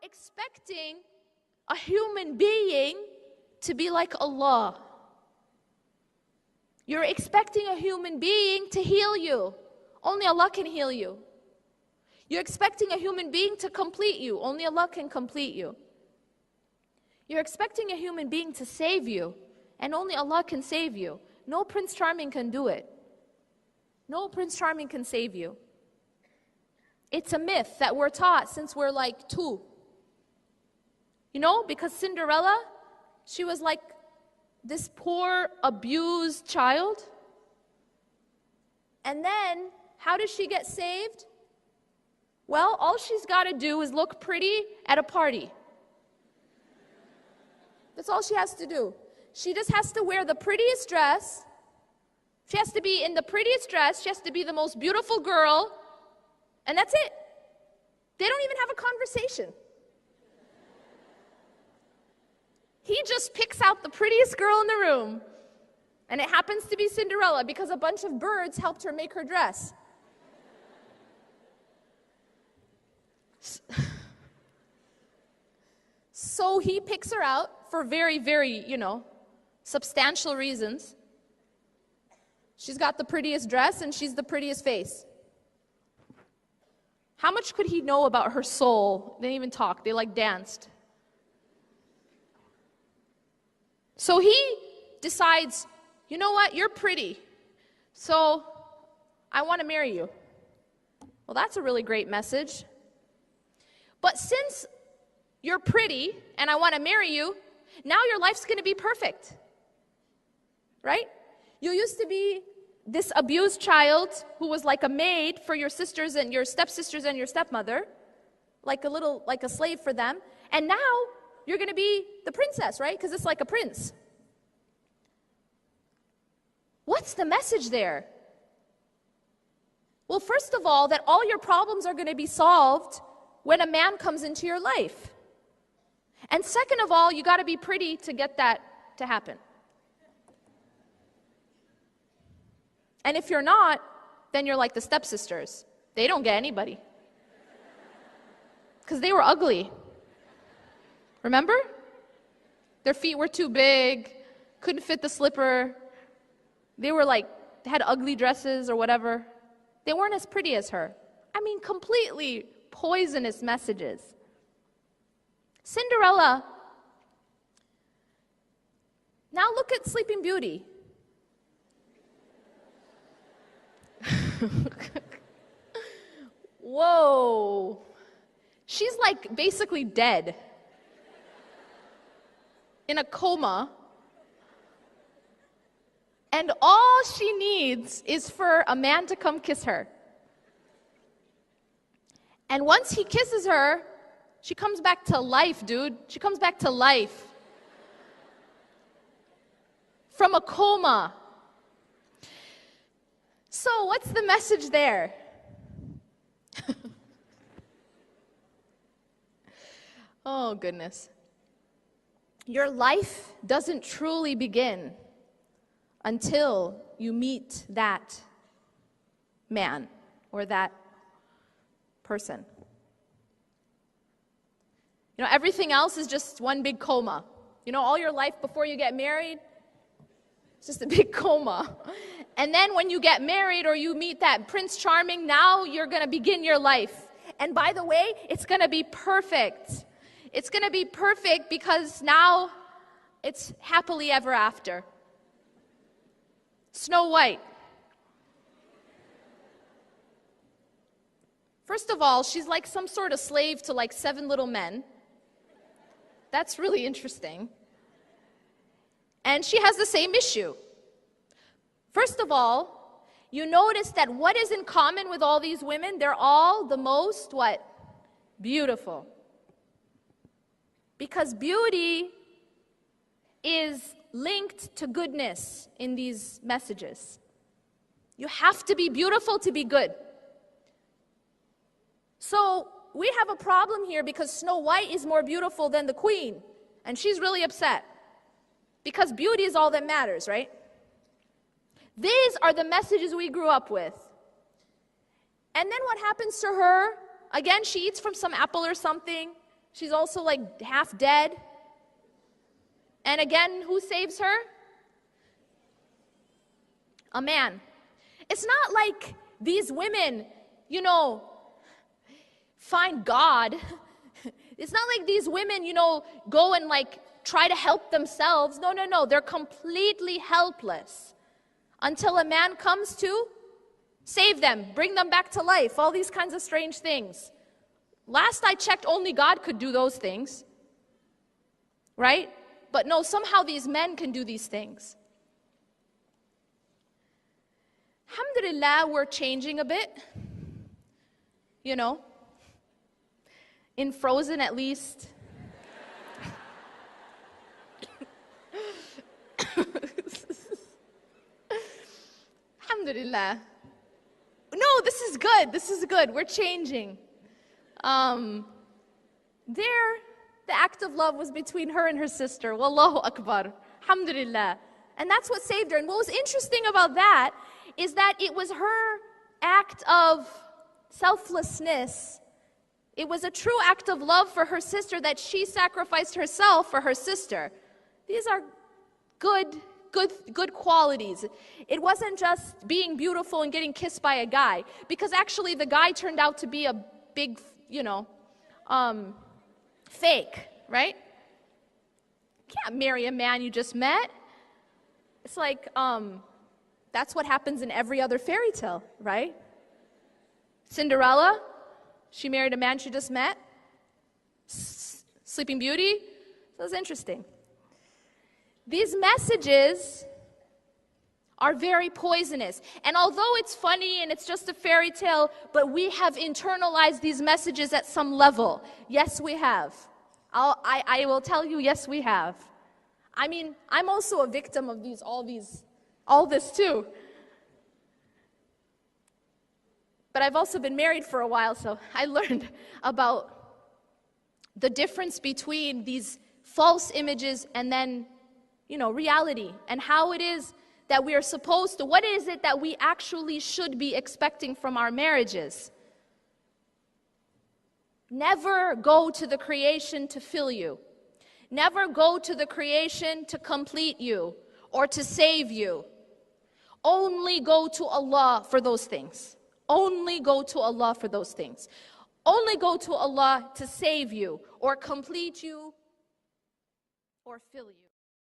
expecting a human being to be like Allah. You're expecting a human being to heal you. Only Allah can heal you. You're expecting a human being to complete you. Only Allah can complete you. You're expecting a human being to save you. And only Allah can save you. No Prince Charming can do it. No Prince Charming can save you. It's a myth that we're taught since we're like 2. You know, because Cinderella, she was like this poor, abused child. And then, how did she get saved? Well, all she's got to do is look pretty at a party. That's all she has to do. She just has to wear the prettiest dress. She has to be in the prettiest dress. She has to be the most beautiful girl. And that's it. They don't even have a conversation. He just picks out the prettiest girl in the room. And it happens to be Cinderella because a bunch of birds helped her make her dress. So he picks her out for very, very, substantial reasons. She's got the prettiest dress and she's the prettiest face. How much could he know about her soul? They didn't even talk. They danced. So he decides, you know what? You're pretty. So I want to marry you. Well, that's a really great message. But since you're pretty and I want to marry you, now your life's going to be perfect. Right? You used to be this abused child who was like a maid for your sisters and your stepsisters and your stepmother, like a slave for them. And now you're going to be the princess, right? Because it's like a prince. What's the message there? Well, first of all, that all your problems are going to be solved when a man comes into your life. And second of all, you got to be pretty to get that to happen. And if you're not, then you're like the stepsisters. They don't get anybody. Because they were ugly. Remember? Their feet were too big, couldn't fit the slipper. They were had ugly dresses or whatever. They weren't as pretty as her. I mean, completely poisonous messages. Cinderella. Now look at Sleeping Beauty. Whoa. She's basically dead. In a coma. And all she needs is for a man to come kiss her. And once he kisses her, she comes back to life, dude. She comes back to life. From a coma. So what's the message there? Oh, goodness. Your life doesn't truly begin until you meet that man or that person. Everything else is just one big coma. All your life before you get married, it's just a big coma. And then when you get married or you meet that Prince Charming, now you're going to begin your life. And by the way, it's going to be perfect. It's going to be perfect because now it's happily ever after. Snow White. First of all, she's like some sort of slave to 7 little men. That's really interesting. And she has the same issue. First of all, you notice that what is in common with all these women? They're all the most, what? Beautiful. Because beauty is linked to goodness in these messages. You have to be beautiful to be good. So we have a problem here because Snow White is more beautiful than the queen. And she's really upset. Because beauty is all that matters, right? These are the messages we grew up with. And then what happens to her? Again, she eats from some apple or something. She's also like half dead. And again, who saves her? A man. It's not like these women, find God. It's not like these women, go and like try to help themselves. No. They're completely helpless until a man comes to save them, bring them back to life, all these kinds of strange things. Last I checked, only God could do those things, right? But no, somehow these men can do these things. Alhamdulillah, we're changing a bit. In Frozen at least. Alhamdulillah. No, this is good. We're changing. The act of love was between her and her sister. Wallahu Akbar. Alhamdulillah. And that's what saved her. And what was interesting about that is that it was her act of selflessness. It was a true act of love for her sister that she sacrificed herself for her sister. These are good qualities. It wasn't just being beautiful and getting kissed by a guy, because actually the guy turned out to be a big, fake, right? You can't marry a man you just met. It's like, that's what happens in every other fairy tale, right? Cinderella, she married a man she just met. Sleeping Beauty, so it's interesting. These messages are very poisonous. And although it's funny and it's just a fairy tale, but we have internalized these messages at some level. Yes, we have. I will tell you, yes, we have. I mean, I'm also a victim of all this too. But I've also been married for a while, so I learned about the difference between these false images and then, reality, and how it is that we are supposed to, what is it that we actually should be expecting from our marriages? Never go to the creation to fill you. Never go to the creation to complete you or to save you. Only go to Allah for those things. Only go to Allah for those things. Only go to Allah to save you or complete you or fill you.